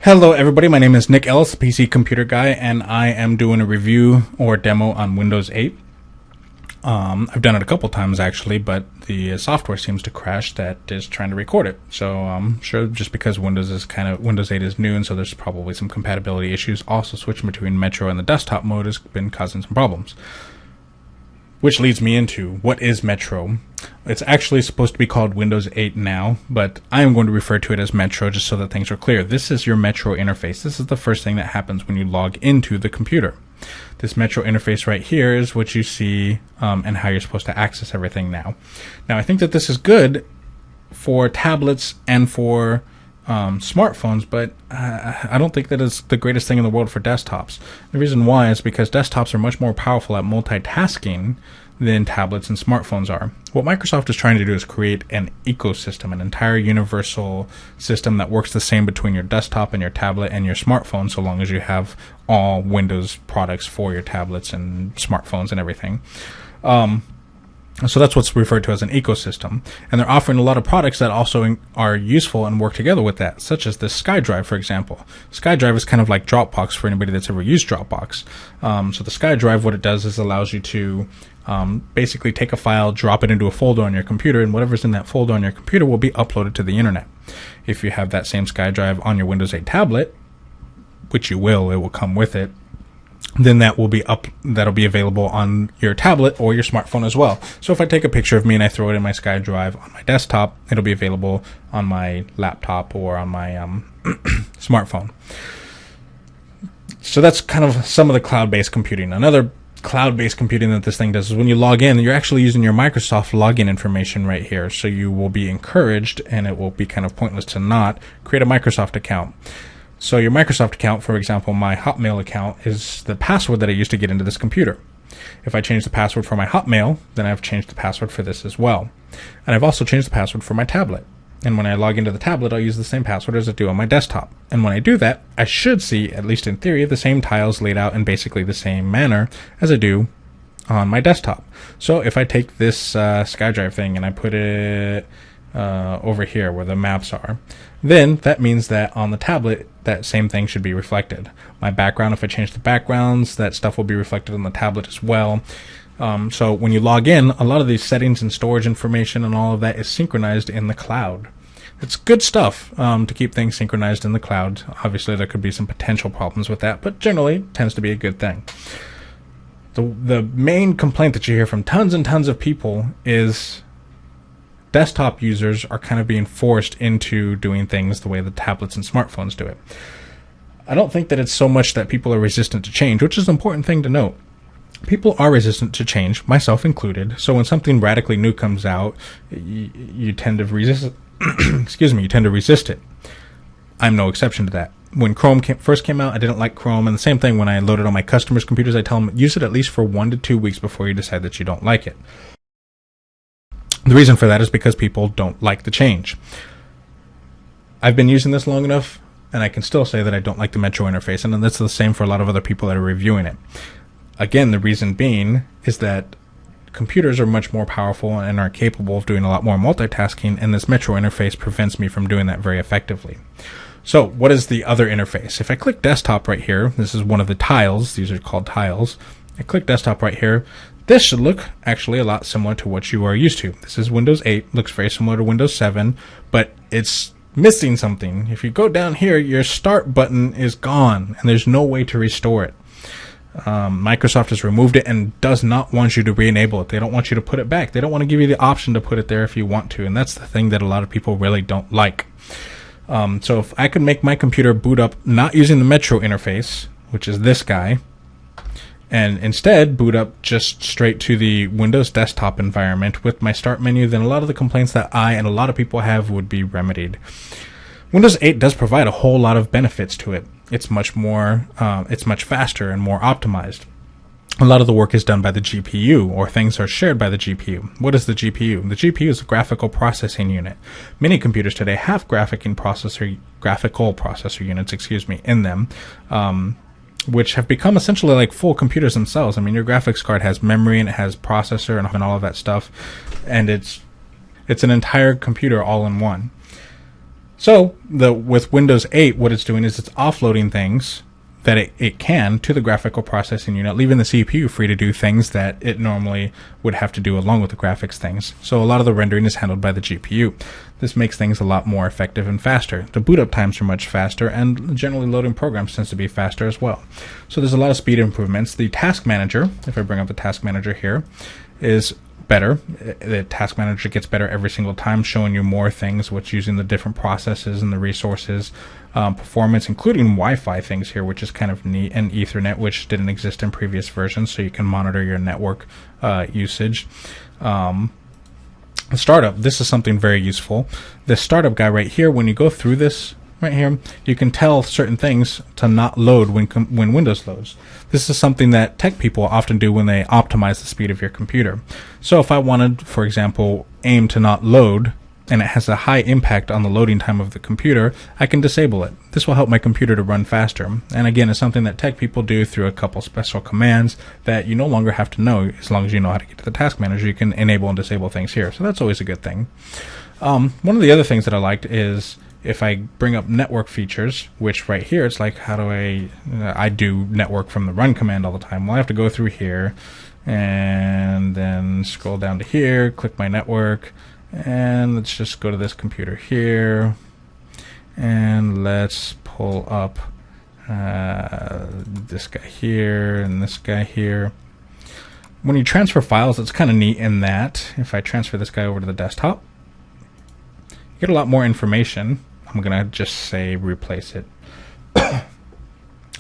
Hello everybody, my name is Nick Ellis, PC Computer Guy, and I am doing a review or demo on Windows 8. I've done it a couple times actually, but the software seems to crash that is trying to record it. So I'm sure just because Windows 8 is new, and so there's probably some compatibility issues. Also, switching between Metro and the desktop mode has been causing some problems. Which leads me into, what is Metro? It's actually supposed to be called Windows 8 now, but I am going to refer to it as Metro just so that things are clear. This is your Metro interface. This is the first thing that happens when you log into the computer. This Metro interface right here is what you see and how you're supposed to access everything now. Now, I think that this is good for tablets and for smartphones, but I don't think that it's the greatest thing in the world for desktops. The reason why is because desktops are much more powerful at multitasking than tablets and smartphones are. What Microsoft is trying to do is create an ecosystem, an entire universal system that works the same between your desktop and your tablet and your smartphone, so long as you have all Windows products for your tablets and smartphones and everything. So that's what's referred to as an ecosystem. And they're offering a lot of products that also are useful and work together with that, such as this SkyDrive, for example. SkyDrive is kind of like Dropbox for anybody that's ever used Dropbox. So the SkyDrive, what it does is allows you to basically take a file, drop it into a folder on your computer, and whatever's in that folder on your computer will be uploaded to the internet. If you have that same SkyDrive on your Windows 8 tablet, which you will, it will come with it, then that'll be available on your tablet or your smartphone as well. So if I take a picture of me and I throw it in my SkyDrive on my desktop, it'll be available on my laptop or on my smartphone. So that's kind of some of the cloud-based computing. Another cloud-based computing that this thing does is when you log in, you're actually using your Microsoft login information right here. So you will be encouraged, and it will be kind of pointless to not create a Microsoft account. So your Microsoft account, for example, my Hotmail account, is the password that I use to get into this computer. If I change the password for my Hotmail, then I've changed the password for this as well. And I've also changed the password for my tablet. And when I log into the tablet, I'll use the same password as I do on my desktop. And when I do that, I should see, at least in theory, the same tiles laid out in basically the same manner as I do on my desktop. So if I take this SkyDrive thing and I put it over here where the maps are, then that means that on the tablet that same thing should be reflected. My background, if I change the backgrounds, that stuff will be reflected on the tablet as well. So when you log in, a lot of these settings and storage information and all of that is synchronized in the cloud. It's good stuff to keep things synchronized in the cloud. Obviously there could be some potential problems with that, but generally it tends to be a good thing. The main complaint that you hear from tons and tons of people is desktop users are kind of being forced into doing things the way the tablets and smartphones do it. I don't think that it's so much that people are resistant to change, which is an important thing to note. People are resistant to change, myself included. So when something radically new comes out, you tend to resist you tend to resist it. I'm no exception to that. When Chrome first came out, I didn't like Chrome, and the same thing when I load it on my customers' computers, I tell them, use it at least for 1 to 2 weeks before you decide that you don't like it. The reason for that is because people don't like the change. I've been using this long enough, and I can still say that I don't like the Metro interface, and that's the same for a lot of other people that are reviewing it. Again, the reason being is that computers are much more powerful and are capable of doing a lot more multitasking, and this Metro interface prevents me from doing that very effectively. So, what is the other interface? If I click desktop right here, this is one of the tiles, these are called tiles. I click desktop right here. This should look actually a lot similar to what you are used to. This is Windows 8, looks very similar to Windows 7, but it's missing something. If you go down here, your start button is gone, and there's no way to restore it. Microsoft has removed it and does not want you to re-enable it. They don't want you to put it back. They don't want to give you the option to put it there if you want to, and that's the thing that a lot of people really don't like. So if I could make my computer boot up not using the Metro interface, which is this guy, and instead boot up just straight to the Windows desktop environment with my start menu, then a lot of the complaints that I and a lot of people have would be remedied. Windows 8 does provide a whole lot of benefits to it. It's much faster and more optimized. A lot of the work is done by the GPU, or things are shared by the GPU. What is the GPU? The GPU is a graphical processing unit. Many computers today have graphical processor units, in them. Which have become essentially like full computers themselves. I mean, your graphics card has memory and it has processor and all of that stuff, and it's an entire computer all in one. So with Windows 8, what it's doing is it's offloading things that it can to the graphical processing unit, leaving the CPU free to do things that it normally would have to do along with the graphics things. So a lot of the rendering is handled by the GPU. This makes things a lot more effective and faster. The boot up times are much faster, and generally loading programs tends to be faster as well. So there's a lot of speed improvements. The task manager, if I bring up the task manager here, is better. The task manager gets better every single time, showing you more things, what's using the different processes and the resources, performance, including Wi-Fi things here, which is kind of neat, and Ethernet, which didn't exist in previous versions, so you can monitor your network usage. Startup, this is something very useful. This startup guy right here, when you go through this right here, you can tell certain things to not load when Windows loads. This is something that tech people often do when they optimize the speed of your computer. So if I wanted, for example, AIM to not load, and it has a high impact on the loading time of the computer, I can disable it. This will help my computer to run faster. And again, it's something that tech people do through a couple special commands that you no longer have to know. As long as you know how to get to the task manager, you can enable and disable things here. So that's always a good thing. One of the other things that I liked is if I bring up network features, which right here, it's like, how do I do network from the run command all the time. Well, I have to go through here and then scroll down to here, click my network, and let's just go to this computer here, and let's pull up this guy here and this guy here. When you transfer files, it's kind of neat in that if I transfer this guy over to the desktop, you get a lot more information. I'm going to just say replace it.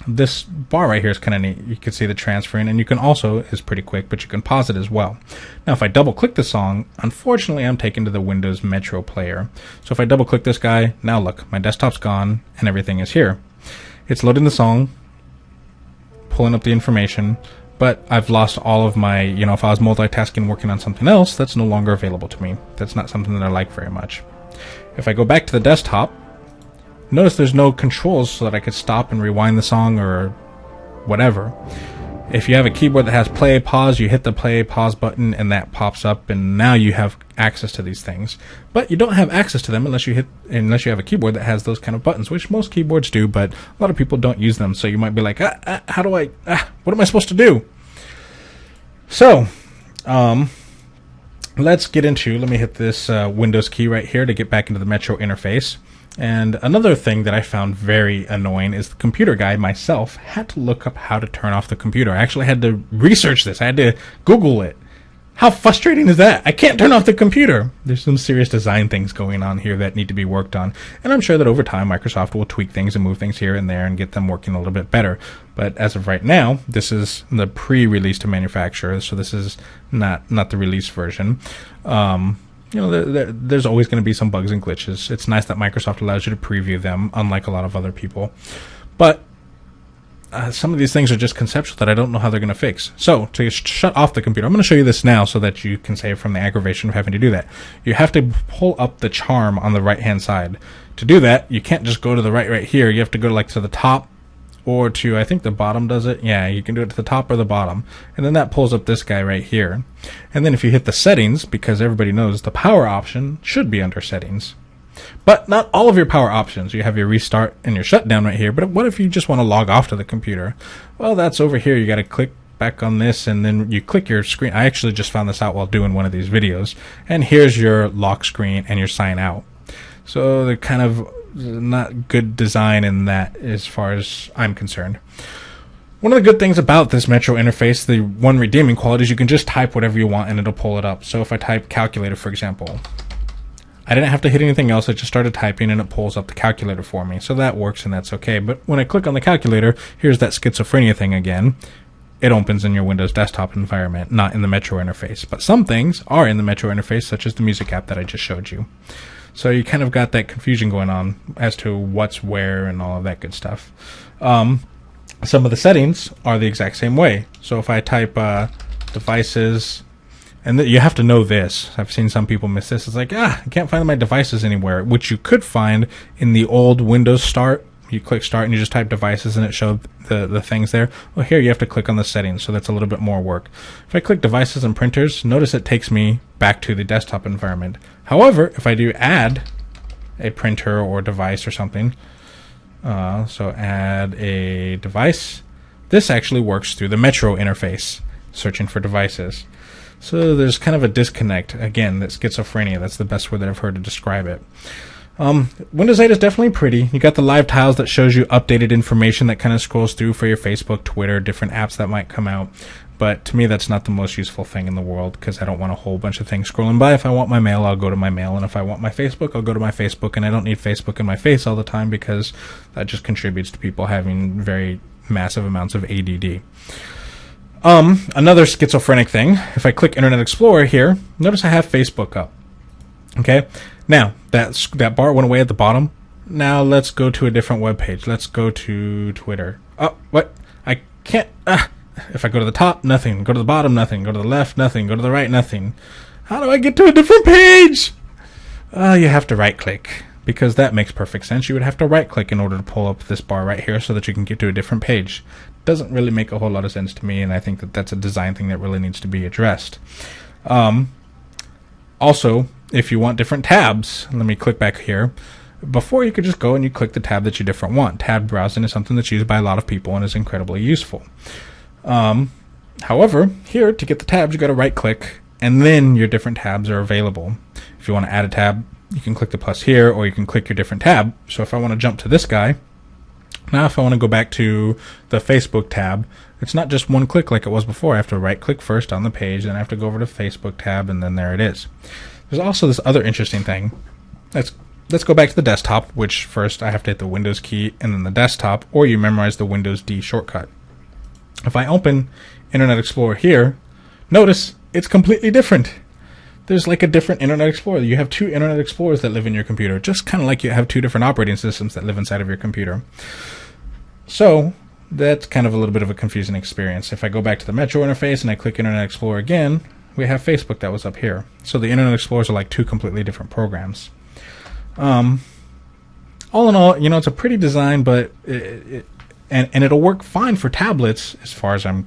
This bar right here is kind of neat. You can see the transferring, and you can also, is pretty quick, but you can pause it as well. Now if I double click the song, unfortunately I'm taken to the Windows Metro player. So if I double click this guy, now look, my desktop's gone and everything is here. It's loading the song, pulling up the information, but I've lost all of my, if I was multitasking working on something else, that's no longer available to me. That's not something that I like very much. If I go back to the desktop, notice there's no controls so that I could stop and rewind the song or whatever. If you have a keyboard that has play, pause, you hit the play, pause button and that pops up, and now you have access to these things. But you don't have access to them unless you have a keyboard that has those kind of buttons, which most keyboards do, but a lot of people don't use them. So you might be like, what am I supposed to do? So, let's get into, let me hit this Windows key right here to get back into the Metro interface. And another thing that I found very annoying is the computer guy myself had to look up how to turn off the computer. I actually had to research this. I had to Google it. How frustrating is that? I can't turn off the computer. There's some serious design things going on here that need to be worked on. And I'm sure that over time Microsoft will tweak things and move things here and there and get them working a little bit better. But as of right now, this is the pre-release to manufacturer, so this is not the release version. There's always going to be some bugs and glitches. It's nice that Microsoft allows you to preview them, unlike a lot of other people. But some of these things are just conceptual that I don't know how they're going to fix. So to shut off the computer, I'm going to show you this now so that you can save from the aggravation of having to do that. You have to pull up the charm on the right-hand side. To do that, you can't just go to the right here. You have to go to the top, or to, I think the bottom does it. Yeah, you can do it to the top or the bottom. And then that pulls up this guy right here. And then if you hit the settings, because everybody knows the power option should be under settings. But not all of your power options. You have your restart and your shutdown right here. But what if you just want to log off to the computer? Well, that's over here. You got to click back on this, and then you click your screen. I actually just found this out while doing one of these videos. And here's your lock screen and your sign out. So they're kind of not good design in that as far as I'm concerned. One of the good things about this Metro interface, the one redeeming quality, is you can just type whatever you want and it'll pull it up. So if I type calculator, for example, I didn't have to hit anything else. I just started typing and it pulls up the calculator for me. So that works and that's okay. But when I click on the calculator, here's that schizophrenia thing again. It opens in your Windows desktop environment, not in the Metro interface. But some things are in the Metro interface, such as the music app that I just showed you. So you kind of got that confusion going on as to what's where and all of that good stuff. Some of the settings are the exact same way. So if I type devices, and you have to know this. I've seen some people miss this. It's like, I can't find my devices anywhere, which you could find in the old Windows Start. You click Start and you just type devices and it showed the things there. Well, here you have to click on the settings, so that's a little bit more work. If I click devices and printers, notice it takes me back to the desktop environment. However, if I do add a printer or device or something. So add a device. This actually works through the Metro interface, searching for devices. So there's kind of a disconnect. Again, that's schizophrenia. That's the best word that I've heard to describe it. Windows 8 is definitely pretty. You got the live tiles that shows you updated information that kind of scrolls through for your Facebook, Twitter, different apps that might come out. But to me, that's not the most useful thing in the world, because I don't want a whole bunch of things scrolling by. If I want my mail, I'll go to my mail. And if I want my Facebook, I'll go to my Facebook. And I don't need Facebook in my face all the time, because that just contributes to people having very massive amounts of ADD. Another schizophrenic thing, if I click Internet Explorer here, notice I have Facebook up. Okay? Now, that bar went away at the bottom. Now let's go to a different web page. Let's go to Twitter. Oh, what? I can't... If I go to the top, nothing. Go to the bottom, nothing. Go to the left, nothing. Go to the right, nothing. How do I get to a different page? You have to right-click, because that makes perfect sense. You would have to right-click in order to pull up this bar right here so that you can get to a different page. Doesn't really make a whole lot of sense to me, and I think that that's a design thing that really needs to be addressed. Also, if you want different tabs, let me click back here. Before, you could just go and you click the tab that you want. Tab browsing is something that's used by a lot of people and is incredibly useful. However, here, to get the tabs, you got to right-click, and then your different tabs are available. If you want to add a tab, you can click the plus here, or you can click your different tab. So if I want to jump to this guy, now if I want to go back to the Facebook tab, it's not just one click like it was before. I have to right-click first on the page, then I have to go over to Facebook tab, and then there it is. There's also this other interesting thing. Let's go back to the desktop, which first I have to hit the Windows key, and then the desktop, or you memorize the Windows D shortcut. If I open Internet Explorer here, notice it's completely different. There's like a different Internet Explorer. You have two Internet Explorers that live in your computer, just kind of like you have two different operating systems that live inside of your computer. So that's kind of a little bit of a confusing experience. If I go back to the Metro interface and I click Internet Explorer again, we have Facebook that was up here. So the Internet Explorers are like two completely different programs. All in all, it's a pretty design, but and it'll work fine for tablets as far as I've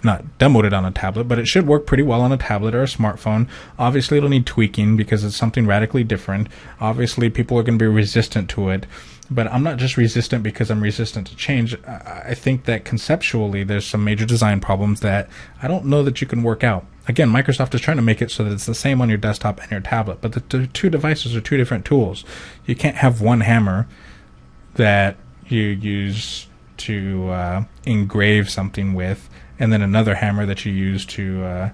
not demoed it on a tablet, but it should work pretty well on a tablet or a smartphone. Obviously, it'll need tweaking because it's something radically different. Obviously, people are going to be resistant to it, but I'm not just resistant because I'm resistant to change. I think that conceptually, there's some major design problems that I don't know that you can work out. Again, Microsoft is trying to make it so that it's the same on your desktop and your tablet, but the two devices are two different tools. You can't have one hammer that you use to engrave something with, and then another hammer that you use to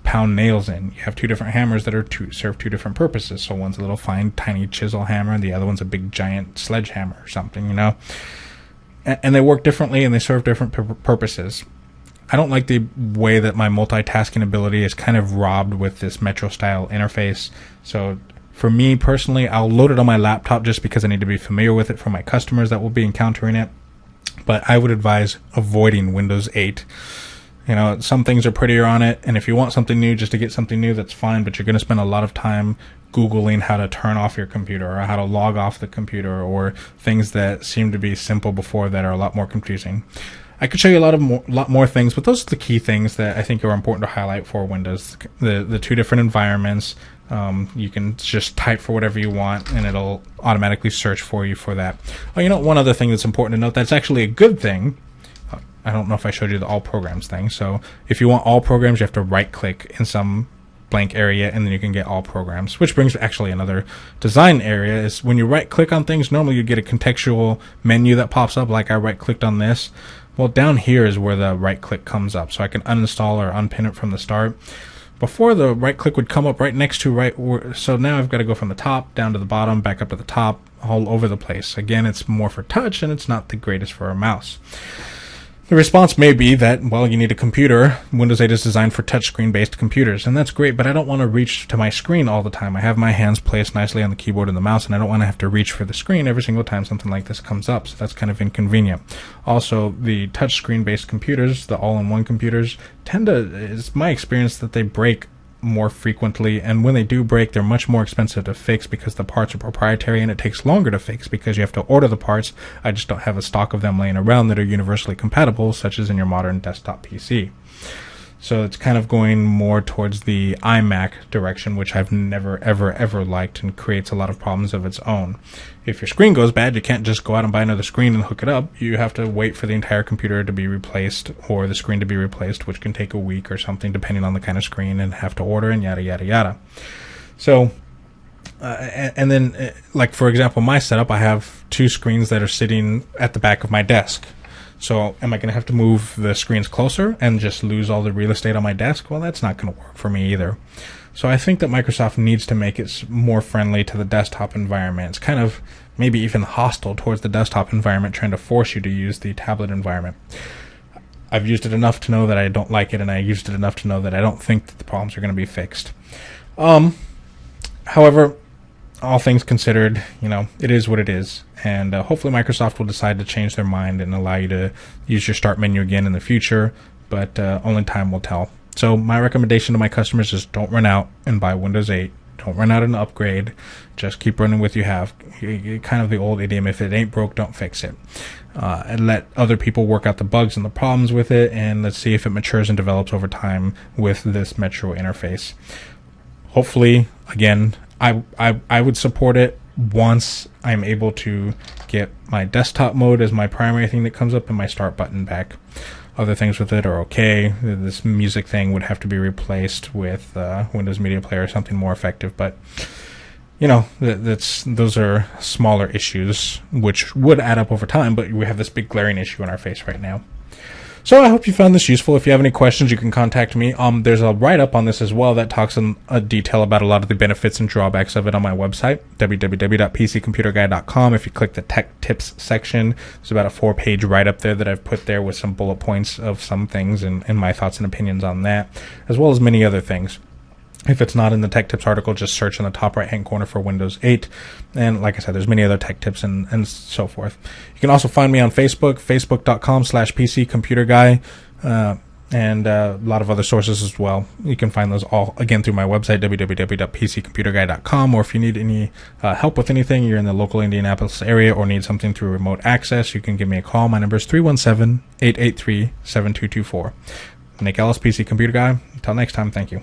pound nails in. You have two different hammers that serve two different purposes. So one's a little fine, tiny chisel hammer, and the other one's a big, giant sledgehammer or something. And they work differently and they serve different purposes. I don't like the way that my multitasking ability is kind of robbed with this Metro style interface. So for me personally, I'll load it on my laptop just because I need to be familiar with it for my customers that will be encountering it. But I would advise avoiding Windows 8. Some things are prettier on it, and if you want something new, just to get something new, that's fine, but you're going to spend a lot of time Googling how to turn off your computer or how to log off the computer, or things that seem to be simple before that are a lot more confusing. I could show you a lot more things, but those are the key things that I think are important to highlight for Windows. The two different environments. You can just type for whatever you want, and it'll automatically search for you for that. One other thing that's important to note, that's actually a good thing. I don't know if I showed you the all programs thing. So if you want all programs, you have to right-click in some blank area, and then you can get all programs, which brings actually another design area. Is when you right-click on things, normally you get a contextual menu that pops up, like I right-clicked on this. Well, down here is where the right-click comes up, so I can uninstall or unpin it from the start. Before, the right-click would come up right next to so now I've got to go from the top down to the bottom, back up to the top, all over the place. Again, it's more for touch, and it's not the greatest for a mouse. The response may be that, well, you need a computer. Windows 8 is designed for touchscreen-based computers, and that's great, but I don't want to reach to my screen all the time. I have my hands placed nicely on the keyboard and the mouse, and I don't want to have to reach for the screen every single time something like this comes up, so that's kind of inconvenient. Also, the touchscreen-based computers, the all-in-one computers, it's my experience that they break more frequently, and when they do break, they're much more expensive to fix because the parts are proprietary, and it takes longer to fix because you have to order the parts. I just don't have a stock of them laying around that are universally compatible, such as in your modern desktop PC. So it's kind of going more towards the iMac direction, which I've never, ever, ever liked, and creates a lot of problems of its own. If your screen goes bad, you can't just go out and buy another screen and hook it up. You have to wait for the entire computer to be replaced, or the screen to be replaced, which can take a week or something, depending on the kind of screen, and have to order, and yada, yada, yada. So, and then, like, for example, my setup, I have 2 screens that are sitting at the back of my desk. So am I going to have to move the screens closer and just lose all the real estate on my desk? Well, that's not going to work for me either. So I think that Microsoft needs to make it more friendly to the desktop environment. It's kind of maybe even hostile towards the desktop environment, trying to force you to use the tablet environment. I've used it enough to know that I don't like it, and I used it enough to know that I don't think that the problems are going to be fixed. However, all things considered, it is what it is. And hopefully Microsoft will decide to change their mind and allow you to use your start menu again in the future, but only time will tell. So my recommendation to my customers is don't run out and buy Windows 8. Don't run out and upgrade. Just keep running with what you have. Kind of the old idiom, if it ain't broke, don't fix it. And let other people work out the bugs and the problems with it, and let's see if it matures and develops over time with this Metro interface. Hopefully, again, I would support it once I'm able to get my desktop mode as my primary thing that comes up and my start button back. Other things with it are okay. This music thing would have to be replaced with Windows Media Player or something more effective, but those are smaller issues which would add up over time, but we have this big glaring issue in our face right now. So I hope you found this useful. If you have any questions, you can contact me. There's a write-up on this as well that talks in detail about a lot of the benefits and drawbacks of it on my website, www.PcComputerGuy.com. If you click the Tech Tips section, there's about a 4-page write-up there that I've put there with some bullet points of some things and my thoughts and opinions on that, as well as many other things. If it's not in the Tech Tips article, just search in the top right-hand corner for Windows 8. And like I said, there's many other tech tips and so forth. You can also find me on Facebook, facebook.com/PcComputerGuy, and a lot of other sources as well. You can find those all, again, through my website, www.PcComputerGuy.com. Or if you need any help with anything, you're in the local Indianapolis area or need something through remote access, you can give me a call. My number is 317-883-7224. Nick Ellis, PC Computer Guy. Until next time, thank you.